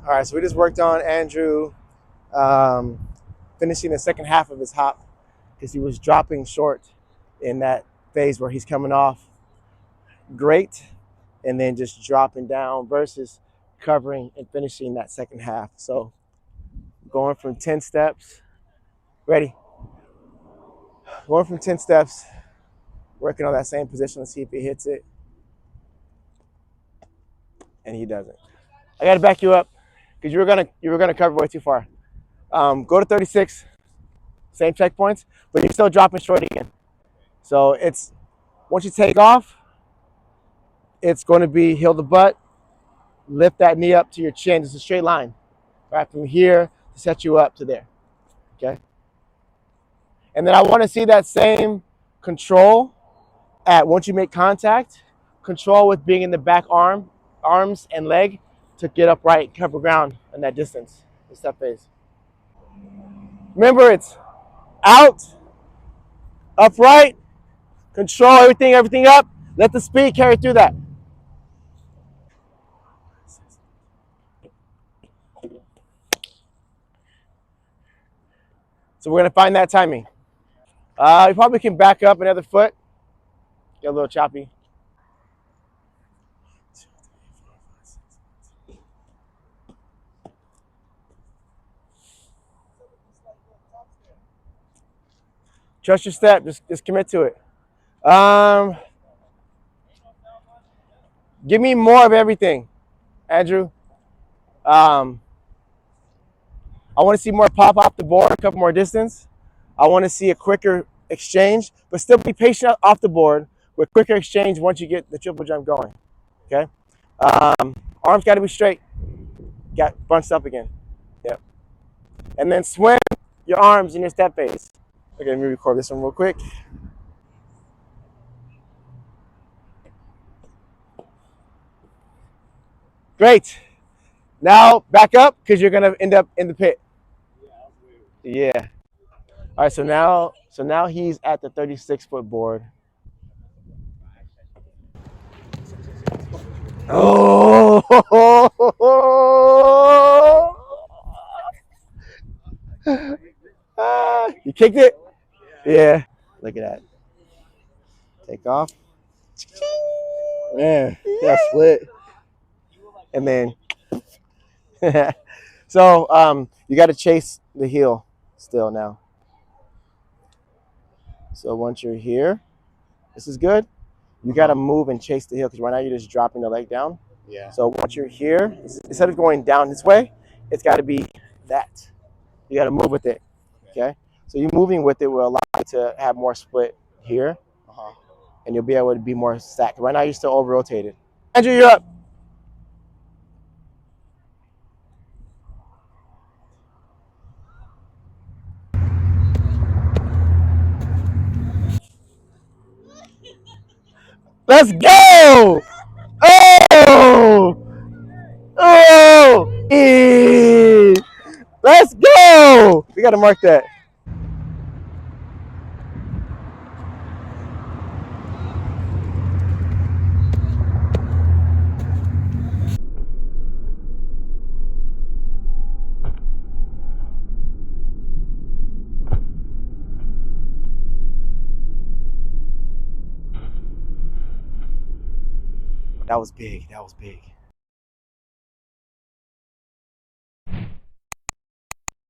All right, so we just worked on Andrew finishing the second half of his hop because he was dropping short in that phase where he's coming off great and then just dropping down versus covering and finishing that second half. So going from 10 steps, ready? Going from 10 steps, working on that same position. Let's see if he hits it. And he doesn't. I got to back you up because you were gonna cover way too far. Go to 36, same checkpoints, but you're still dropping short again. So it's once you take off, it's going to be heel the butt, lift that knee up to your chin. It's a straight line, right from here to set you up to there. Okay. And then I want to see that same control at once you make contact, control with being in the back arms and leg to get upright, cover ground in that distance, the step phase. Remember, it's out, upright, control everything up. Let the speed carry through that. So we're gonna find that timing. You probably can back up another foot. Get a little choppy. Trust your step. Just commit to it. Give me more of everything, Andrew. I want to see more pop off the board, a couple more distance. I want to see a quicker exchange, but still be patient off the board with quicker exchange once you get the triple jump going. Okay. Arms got to be straight. Got bunched up again. Yep. And then swim your arms in your step phase. Okay, let me record this one real quick. Great. Now back up because you're gonna end up in the pit. Yeah. All right. So now he's at the 36-foot board. Oh. You kicked it? Yeah. Look at that. Take off. Man, yeah, split. And then, so you got to chase the heel still now. So once you're here, this is good. You got to move and chase the heel because right now you're just dropping the leg down. Yeah. So once you're here, instead of going down this way, it's got to be that. You got to move with it. Okay. So you moving with it will allow you to have more split here, and you'll be able to be more stacked. Right now you're still over rotated. Andrew, you're up. Let's go! Oh! Oh! Let's go! We got to mark that. That was big. That was big.